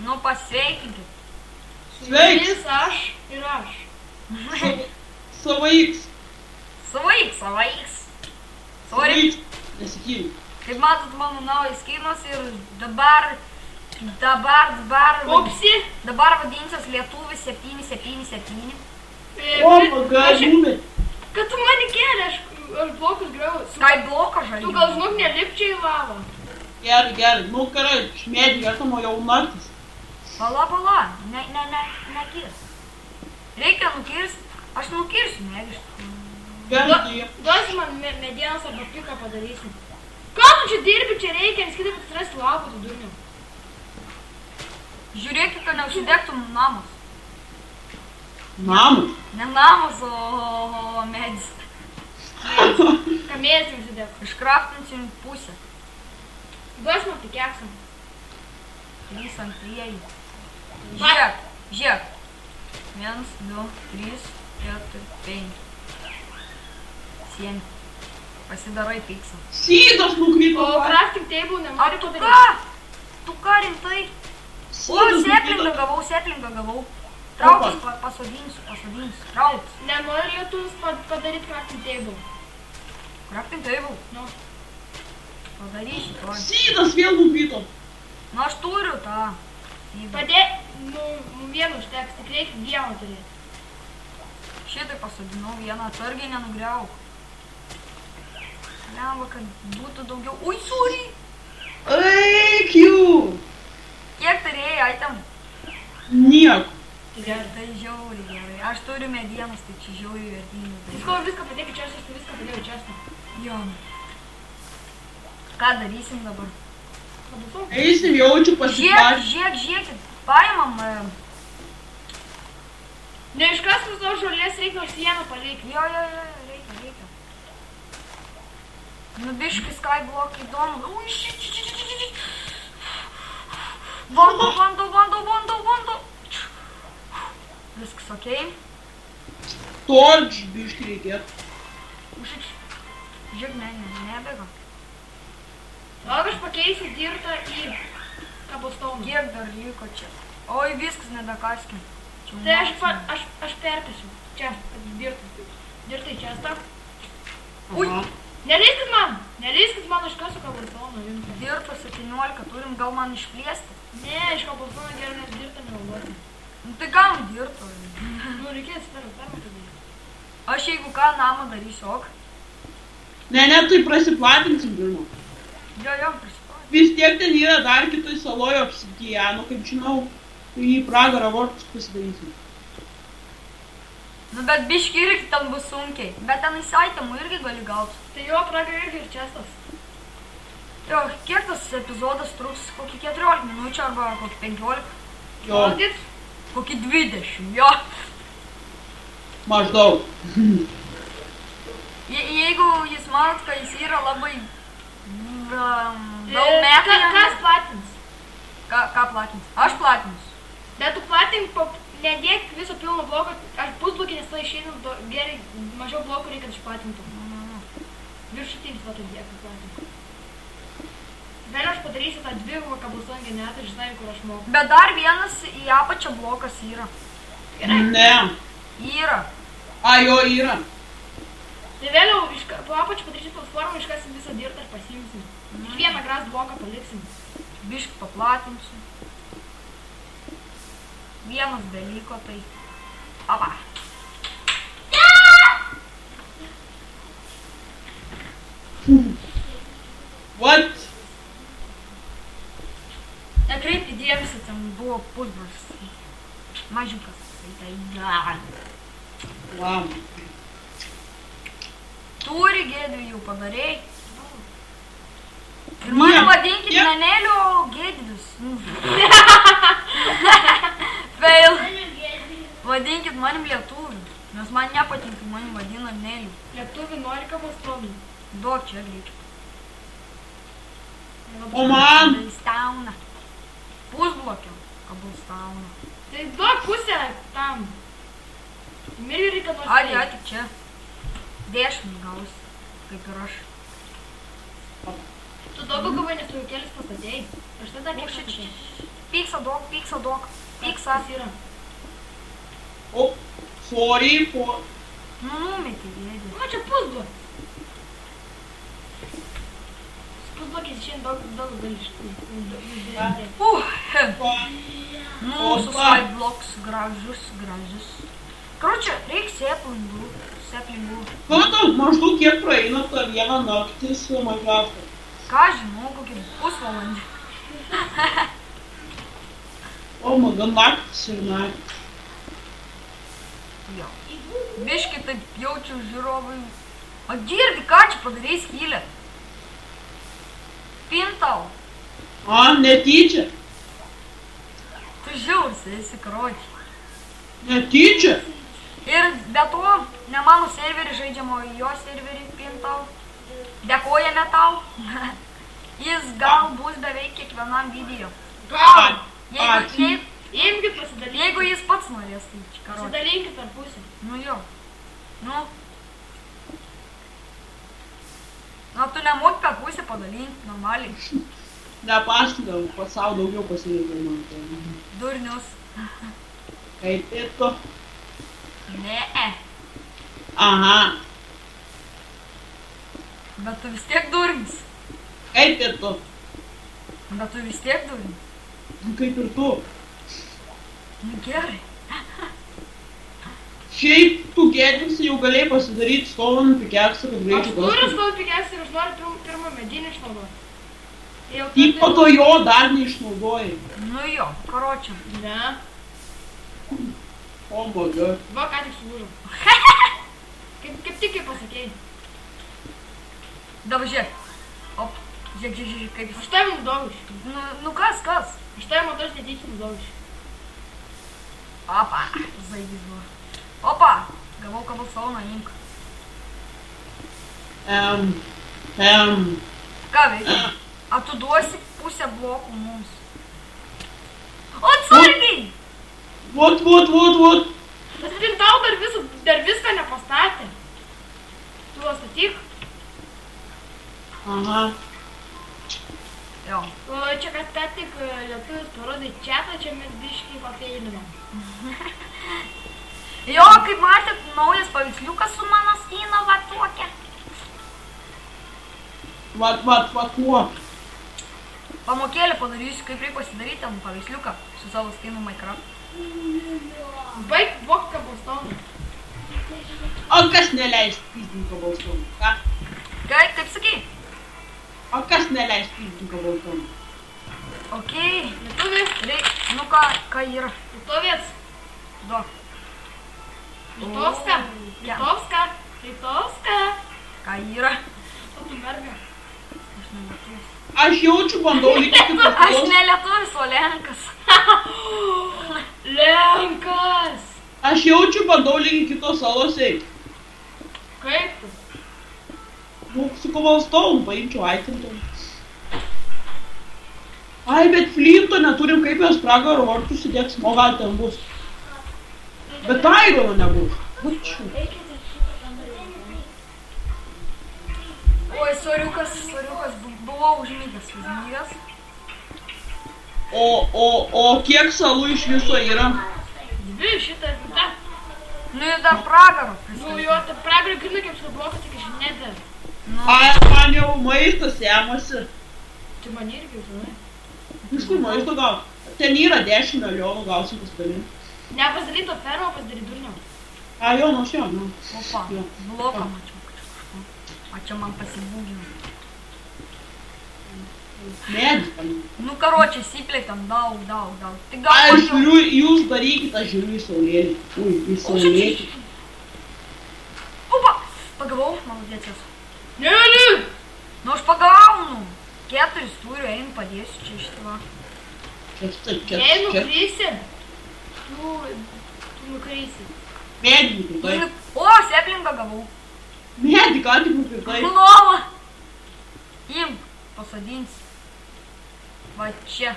Nu, pasveikinkit. Sveiks. Aš ir aš. Savaiks. Savaiks. Sorry. Savaiks. Nesikyli. Kaip matot, mano naujas skinas ir dabar Upsi. dabar vadinsios Lietuvis 777. O, pagadumė. Kad tu mane kėlė, aš blokus griau. Skybloką žaidžiu. Tu gal žinok nelip čia į lavą. Gerai. Nu, karai, šmėdį, aš tam jau naktis. Pala. Nekirs. Reikia nukirsti. Aš nukirsiu, neviškai. Gerai, Duosi man medienos arba piką padarysim. Ką tu čia dirbi, čia reikia, nes kitaip atrasti lapą, tu durniu. Žiūrėkit, kad neužsidegtų namas. Namas. Ne namas, o medis. Kamėlis neužsidėk. Iškraftinsim pusę. Duosi man pikeksam. 3 antrieji. Va. Žiūrėk. 1, 2, 3, 4, 5. 7. Pasidarai piksą. Sydas nukrito. O crafting table A nenori tu padaryti. ką? Tu ką rimtai? O, Sydas seplingą gavau. Traukus pasodinsiu. Traukus. Nenori lietuvis padaryti crafting table. Crafting table. Nu. Padarysiu to. Sydas vėl nukrito. Nu, aš turiu tą. Padė, nu vienu užteks, tik reikia vieną turėti. Šitai pasodinau vieną, atsargiai nenugriauk. Lemba, kad būtų daugiau. Ui, sorry! Eik jų. Kiek turėjai item? Nieko. Tai žiauriai gerai. Aš turiu medienos, tai čia žiauriai vertingas. Visko viską padėk į čestą, tu viską padėjau į čestą. Jo. Ką darysim dabar? Eisim jaučiu pasiplašti. Žiūrėkit. Paimam. Neiškas visos žolės reikia už sieną palikti. Jo, reikia. Nu, biškai skyblock įdomu. Ui, šit. Vando. Viskas okei. Torč biškai reikėtų. Užik. Žiūrėk, nebėga. Gal aš pakeisiu dirtą į kabostauną. Kiek dar liko čia? Oi, viskas nebekaskim. Tai aš perpėsiu. Čia, dirtą. Dirtą į čestą. Ui, neleiskit man, aš kasu kabostauną. Dirto 17 turim, gal man išplėsti? Ne, iš kabostauną geriau, nes dirtą nenaudoti. Nu tai galim dirto. Nu, reikės permatą. Aš jeigu ką namą darysiu, ok? Ne, tai prasiplatinsim pirmo. Jo, prisipažinsiu. Vis tiek ten yra dar kitoj saloje obsidiano, kaip žinau, į pragarą vortus pasidarysim. Nu bet biški irgi ten bus sunkiai. Bet ten įsaitimų irgi gali gauti. Tai jo, pragarą irgi ir čestas. Jo, kiek tas epizodas truks? Kokį 14 minučių arba kokį 15? Jo, Matyt? Kokį 20, jo. maždaug. Jeigu jūs manot, kad jis yra labai daug metų. Kas platins? Ką platins? Aš platinsiu. Bet tu platink, nedėk viso pilno bloko, aš pusblokį, nes tada išeinam, gerai, mažiau blokų reikia, kad išplatintų. Viršutinis va taip dėk, platink. Vėliau aš padarysiu tą dvigubą kabulstoną generatą, žinai, kur aš moku. Bet dar vienas į apačią blokas yra. Ne. Yra. Jo, yra. Tai vėliau po apačią padarysiu platformą, iškasim visą dirtą ir pasiimsim. Tik vieną gras bloką paliksim. Biškį paplatinsiu. Vienas beliko, tai... Ava. What? Nekreipti dėmesį, ten buvo pusbrolis. Mažiukas. Tai Wow. Turi gėdį jau padarėjai. Ir mane vadinkit Neneliu, o Gėdvis. Fail. Vadinkit manim lietuviu, nes man nepatinka, manim vadina Neliu. Lietuvių nori kabulstonų. Duok čia greičiau. O man? Kabulstauną. Pusblokio kabulstauną. Tai duok pusę tam. Miriui reikia nors. Adi, tik čia. 10 gaus, kaip ir aš. Tu daug gavai, nes tu jau kelis pastatėjai. Aš tada kiek pastatėjai. Piksa, duok. Piksa. Yra. O, sorry, po... Nu, numetė, dėdė. Nu, čia pusblokis. Pusblokis šiandien daug gali išdėti. po... Nu, su skybloks, gražus. Короче, reikia seplingų. Kada maždaug kiek praeina ta viena naktis su Minecraft'u? Ką žinau, kokį pusvalandį. O, man naktis ir naktis. Jo. Biški taip jaučiu žiūrovai. O girdi, ką čia padarei skylę? Pintau. A, netyčia. Tu žiaurs, esi karoči. Netyčia. Ir be to, ne mano serverį žaidžiamo, jo serverį pintau. Dėkojame tau. Jis gal bus beveik kiekvienam video. Gal! Jeigu Imkit jis pats norės, tai čia karoči. pasidalinkit per pusę. Nu jo. Nu. Na, tu nemoki per pusę padalinti, normaliai. Nepastigau, pats savo daugiau pasirinkau, man atrodo. Durnius. Kaip tito. Ne. Aha. Bet tu vis tiek durnis. Kaip tito. Bet tu vis tiek durnis. Kaip ir tu. Nu gerai. Šiaip tu gėdinsi jau galėjai pasidaryti stovant pikeksą, kad Aš greičiau turiu pasakyti. savo pikęs ir aš noriu pirmą medinį išnaudoti. Jau Tipo to jo dar neišnaudojai. Nu jo, karočiam. Ne. O, maga. Va, ką tik sulūžau. Kaip tik kaip pasakėjai. Dabar žiūrėk. Op. Žiūrėk, kaip jis. Aš tavim nudaužiu. Nu kas? Aš tavim motos netyčia nudaužiu. Opa. Zaigis buvo. Opa. Gavau kabelstoną, imk. Ką veikia? A tu duosi pusę blokų mums? O, atsargiai! Vot. Tas pintau dar viską nepastatė. Tu pastatyk. Aha. Jo. O čia kad ką tik lietuvis parodė četą, čia mes biškai papeilinam. Jo, kaip matėt, naujas paveiksliukas su mano skino va tokia. Vat, kuo? Pamokėlį padarysiu, kaip reikia pasidaryti tam paveiksliuką su savo skinu Minecraft. Baig vok kabelstoną. O kas neleis pizdinti kabelstoną? Ką? Kaip sakei? O kas neleis pizdinti kabelstoną? Okei. Lietuvis. Nu ką yra? Lietuvis. Duok. Litovska. Ką yra? O tu merga. Aš ne lietuvis. Aš jaučiu, bandau likti Aš kitos. ne lietuvis, o lenkas. Lenkas. Aš jaučiu, bandau likti kitos salose. Kaip tu? Nu, su kabelstonu paimčiau aitintum. Ai, bet flinto neturim, kaip jos pragaro vartus įdėksim, o gal ten bus. Bet airono nebus. Vačiu. Oi, soriukas, buvau užmygęs. O kiek salų iš viso yra? Dvi šitą ir tą. Nu ir dar pragaro. Nu jo, ta pragarą grinai kaip su blokas, tik aš nedar. Ai, man jau maistas emasi. Tai man irgi, žinai. Iš kur maisto gal? Ten yra 10 milijonų, gausim pasidalinti. Nepasidaryt to fermo, pasidaryt durniau. A, jo, nors jo, nu. Opa, Jo. bloką mačiau. O čia man pasibūgino. Medį. Nu, karočią, sypliai ten daug. Tai gal Aš mažiau. žiūriu, jūs darykit, aš žiūriu į saulėlį. Ui, į saulėlį. Opa, pagavau, malodėčias. Ne. Nu, aš pagaunu. 4 turiu, einu padėsiu čia iš tėva. Jei nukrysi, tu nukrysi. Medį nukritai. O, seplingą gavau. Medį ką tik nukritai. Lova. Imk, pasadinsi. Va čia.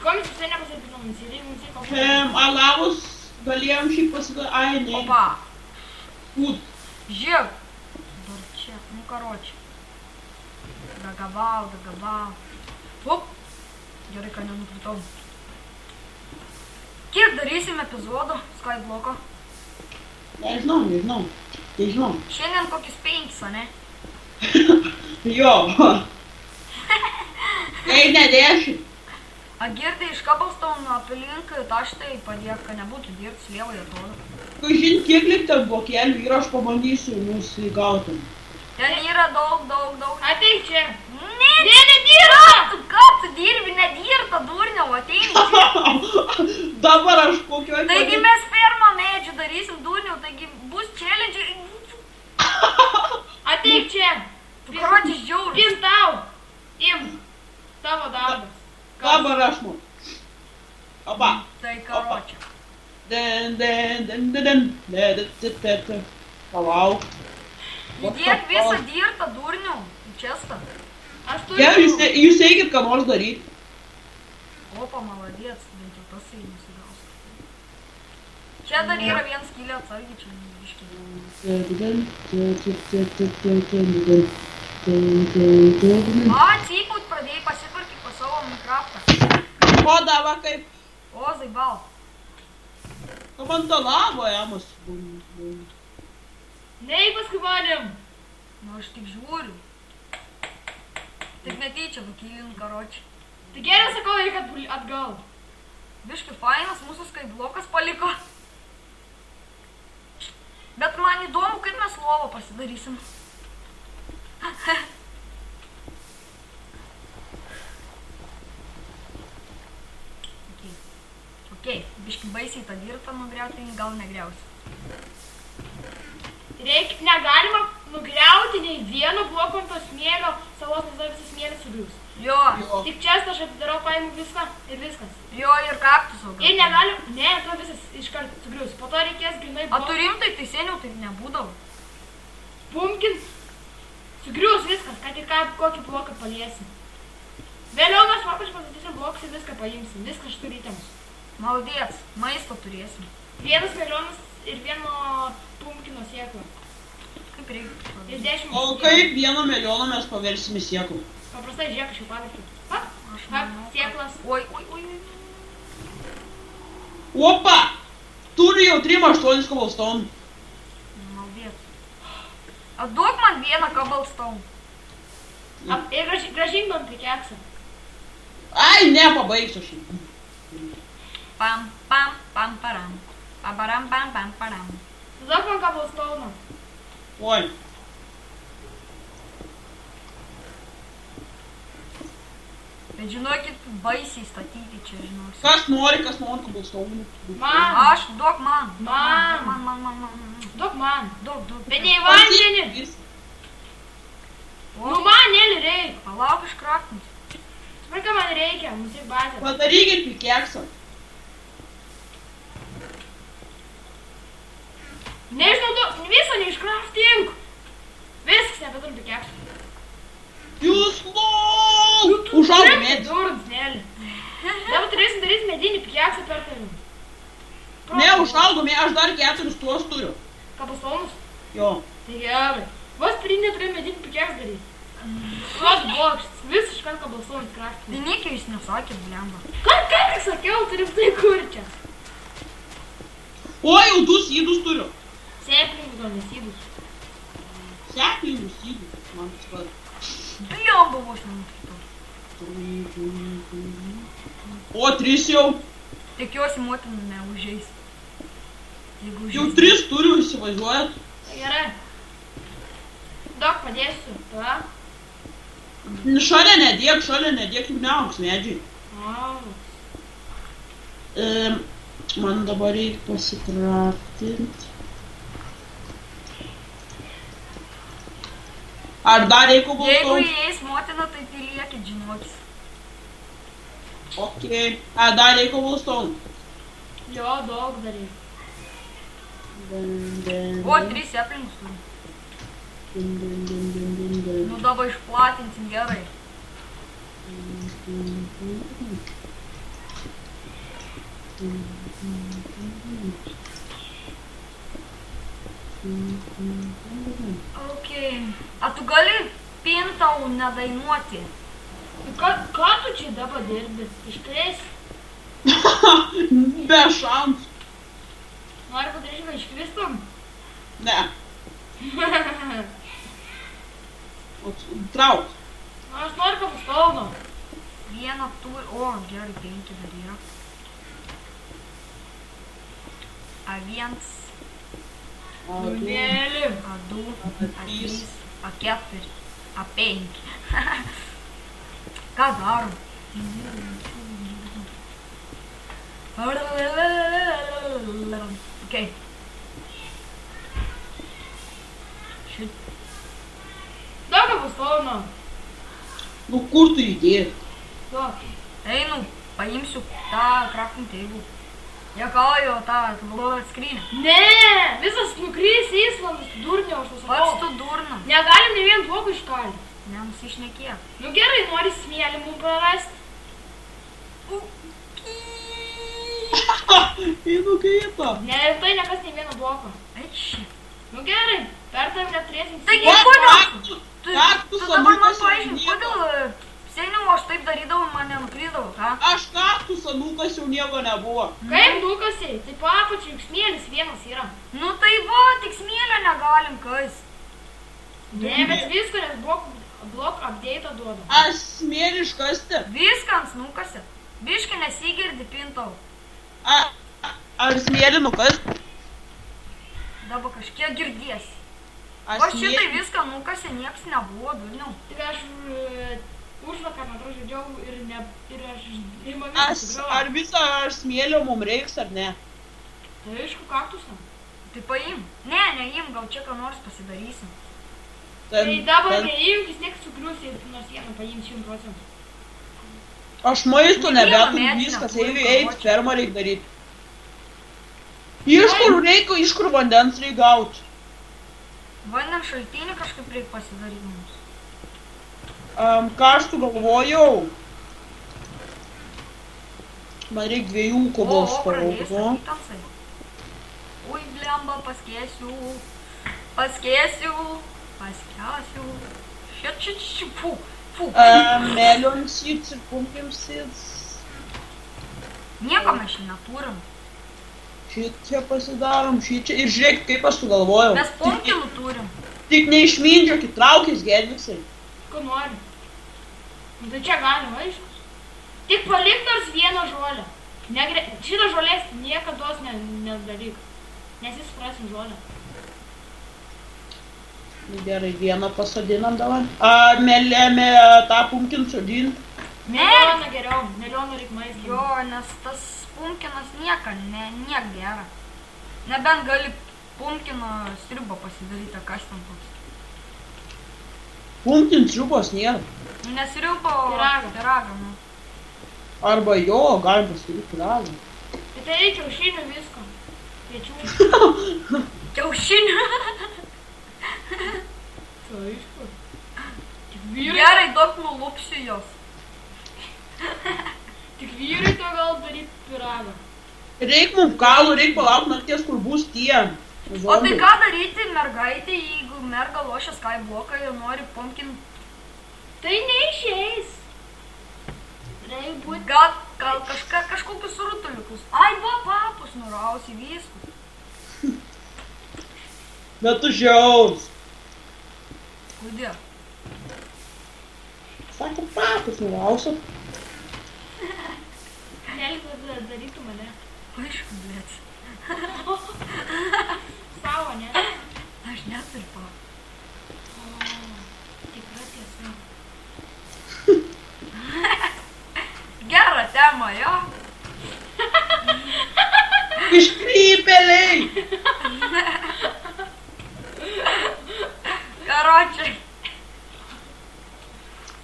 Ko mes visai nepasadinom, mums ir kokį. Alavus galėjom šį pasidaryti. Ai, ne. Opa. Kut. Žiūrėk. Dar čia, nu karočią. Dagavau. Hop. Gerai, ką nenukritau. Kiek darysim epizodų Skybloko? Nežinau. Šiandien kokius 5, ane? Jo. Ei, ne 10. A girdai iš Cobblestone aplink taštai padėk, kad nebūtų dirbti slievai atrodo. Kažin kiek lik ten blokelių ir aš pabandysiu mūsų įgauti. Ten yra daug. Ateik čia. Ne, nedirba! ką tu dirbi, nedirta, durniau, ateini čia. Dabar aš kokioj... Taigi mes fermą medžių darysim, durniau, taigi bus challenge. Ateik čia. Tu karočiš žiaurus. Im tau. Im. Tavo darbas. Dabar aš man. Opa. Tai karočią. Palauk. Įdėk visą dirtą, durniau, čestą. Aš turiu. Gerai, jūs eikit ką nors daryti. Opa, maladėts, bent jau tas nusigaus. Čia dar yra vienas skylė atsargiai, čia biškiai. Atsipūt pradėjai pasitvarkyti po savo Minecraftą. O, dava kaip... O, zaibal. Man tą lavo jamas. Neik paskui manim. Nu, aš tik žiūriu. Tik netyčia nukylin, karoči. Tai gerai sakau, reikia atgal. Biški fainas mūsų Skyblokas paliko. Bet man įdomu, kaip mes lovą pasidarysim. Ok, biški baisiai tą dirtą nugriauti, gal negriausi. Negalima nugriauti nei vieno bloko ant to smėlio, salos, nes dar visas smėlis sugrius. Jo. Tik čia aš atidarau, paimu viską ir viskas. Jo, ir kaktusų. Ir negalim, ne, to visas iškart sugrius. Po to reikės grinai A tu rimtai, tai seniau taip nebūdavo. Pumpkin, sugrius viskas, kad ir kokį bloką paliesim. Vėliau mes papač pastatysim blokus ir viską paimsim, viską šturytėms. Maudėts, maisto turėsim. Vienas melionas ir vieno pumpkino sėklą. Kaip reikia. Ir 10 O kaip vieno meliono mes paversime sėklų? Paprastai žiūrėk, aš jau paverčiu. Hop, Aš hop, sėklas. Oi. Opa! Turiu jau 3-8 cobblestone. Maudėts. Duok man vieną cobblestone. Ir gražink man prikeksą. Ai, ne, pabaigsiu aš. Pam, param. Param. Duok man cobblestone. Oi. Bet žinokit, baisiai statyti čia, žinokit. Kas nori cobblestone? Man. Aš, duok man. Man. Duok man. Duok. Bet ne į vandenį. Nu man, Neli, reik. Palauk iškraktint. Suprantu, ką man reikia, mums tik bazė. Padarykit pikeksą. Nežinau, viso neiškraftink. Viskas, nebeturiu pikeksų. Jūs lol! Užaugo medis. Durns, Neli. Dabar turėsim daryti medinį pikeksą per tavim. Ne, užaugo medis, aš dar 4 tuos turiu. Cobblestonus? Jo. Tai gerai. Vos pridinė turėjom medinį pikeksą daryti. Vos blokštis, visiškai cobblestonus kraftinį. Tai niekiai jūs nesakėt, blemba. Ką tik sakiau, turim tai kur čia. O, jau 2 sydus turiu. Sėklingus, gal nesydus. Seklinius sydus, man tas pat. Blemba vos nenukritau. O, 3 jau. Tikiuosi, motina neužeis. Jeigu Jau užeis. 3 turiu, įsivažiuojat. Tai gerai. Daug padėsiu, ta? Šalia nedėk, juk neaugs medžiai. Man dabar reikia pasikraftinti. Ar dar reikia Jeigu cobblestone? įeis motina, tai tylėkit, žinokis. Ok. Ar dar reikia cobblestone? Jo, daug darai. O, 3 seplinus turiu. Nu dabar išplatinsim gerai. Ok. A tu gali pintau nedainuoti? Ką tu čia dabar dirbi? Iškrės? Be šansų. Nori padaryti, kad iškristum? Ne. Trauk. Aš noriu kapustauno. Vieną turi, o, gerai, 5 dar yra. A1, Mėly. A2, A3, A4, A5. Ką darom? Okay. Šit. Daug kapustauno. Nu kur tu įdėjai? Duok. Einu, paimsiu tą crafting table. Jekauju tą skrynę. Ne, visas nukrys įslandas, durnė, aš tau Pats sakau. tu durna. Negalim ne vien blokų iškalti. Nenusišnekėk. Nu gerai, nori smėlį mums prarasti. Einu kaitą. Ne, ir tai nekas nei vieno bloko. Eiši. Nu gerai, per tavim neturėsim Taigi, smėlį. kodėl? Tu Kaktus dabar man anūkas paaiškink, jau kodėl seniau aš taip darydavau, man nenukrydavau, ką? Aš kaktus anūkas jau nieko nebuvo. Kaip dukasiai? Tai papačiu, juk smėlis vienas yra. Nu tai va, tik smėlio negalim kas. Ne, bet visko, nes blok update duoda. Aš smėlį iškasti. Viską ant snukasi. Biški nesigirdi pintau. Ar smėlį nukasti? Dabar kažkiek girdiesi. Aš Va šitai viską nukasi, nieks nebuvo, dulniau. Tai aš užvakar, man atrodo, žaidžiau ir aš ima Ar viską. visą ar smėlio mums reiks ar ne? Tai aišku, kaktusą. Tai paim. Ne, neim, gal čia ką nors pasidarysim. Tai dabar neįjunk, vis tiek sukliusi, nors vieną paims 100%. Aš maisto Nei vieno nebeturiu, medžio viskas, neturiu, eit galvočiau. fermą reik daryti. Iš kur vandens reik gauti. Vandens šaltinį kažkaip reik pasidaryti mums. Ką aš tu galvojau? Man reik 2 kovos pradės, spalvų. tamsai. Ui, blemba, paskėsiu. Paskėsiu. Paskėsiu. Šit, fu. Melon seeds ir pumpkin seeds. Nieko mes čia neturim. Šitie pasidarom, šitie. Ir žiūrėk, kaip aš sugalvojau. Mes pumpkinų turim. Tik neišmindžiokit, traukis gedviksai. Ko nori? Nu tai čia galima, aišku. Tik palik nors vieną žolę. Šitą žolės niekados nedaryk. Nes jis suprasim žolę. Gerai, vieną pasodinam dabar. Melėme tą pumpkin sodint. Melioną geriau, melioną reik maistą. Jo, nes tas pumpkinas niek gera. Nebent gali pumpkino sriubą pasidaryti, kas ten toks. Pumpkin sriubos nėra. Nesriubo Pyragą. nu. Arba jo, galim pasidaryti pyragą. Tai reikia kiaušinių visko. Kviečių. Kiaušinių. Tai aišku. Tik vyrai. Gerai, daug nulupsiu jos. Tik vyrai to gal daryt pyragą. Reik mums kalų, reik palaukti nakties, kur bus tie. O tai ką daryti mergaitė, jeigu merga lošia skybloką ir nori pumpkin? Tai neišeis. Reik būt. Gal kažkokius rutuliukus. Ai, va, papus nurausi viskus. Bet tu žiaus. Kodėl? Sako, papus nurausiu. Nelgi darytų mane. Aišku, blėt. Savo, ne? Aš neturiu papų. Tikra tiesa. Gera tema, jo? Iškrypeliai. Karočiai.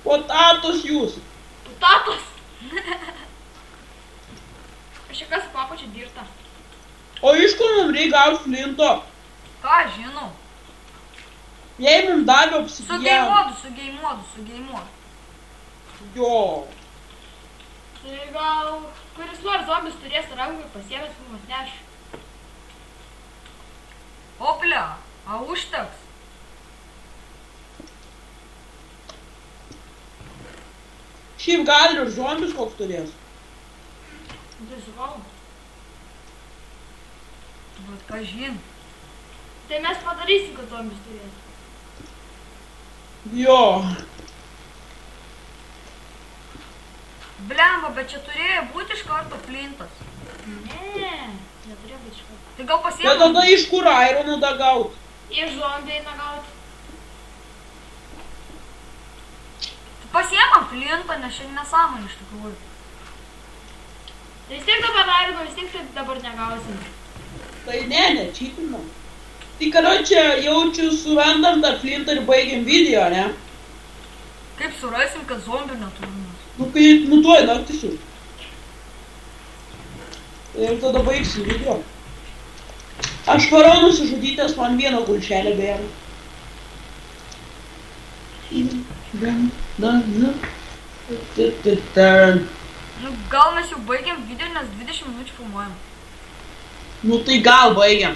Potatos jūs. Tatos. Aš čia kas papačia dirta. O iš kur mums reik gauti flinto? Ką žinau? Jei mums davė obsidianą. Sugeimuodu. Jo. Tai gal kuris nors zombis turės rankų pasiėmęs mums neš. Oplia, a užteks? Šiaip gal ir zombis koks turės. Tai sakau. Bet kažin. Tai mes padarysim, kad zombis turės. Jo. Blemba, bet čia turėjo būti iš karto flintas. Ne, neturėjo būti škart. Tai gal Bet pasiemam? tada iš kur ironą dagaut? Ir zombiai negauti. Pasiemam flintą, nes čia nesąmonė iš tikrųjų. Tai vis tiek dabar Irono, vis tiek taip dabar negausim. Tai ne, čytinam. Tai karočią, jaučiu surandam tą flintą ir baigiam video, ne? Kaip surasim, kad zombių neturim? Nu kai, nu tuoj naktis jau. Ir tada baigsim video. Aš varau nusižudytės, man vieną gulšelę bėra. Nu, gal mes jau baigiam video, nes 20 minučių filmuojam. Nu tai gal baigiam.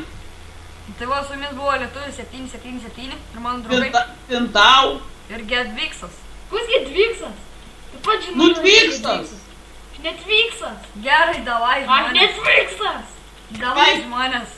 Tai va, su jumis buvo Lietuvis 777 ir mano draugai Pintau. ir Gedviksas. Kusgi Tviksas? Tu pats žinai. Nu Tviksas. Ne Tviksas. Gerai, davai Aš žmonės. ne Tviksas. Davai žmonės.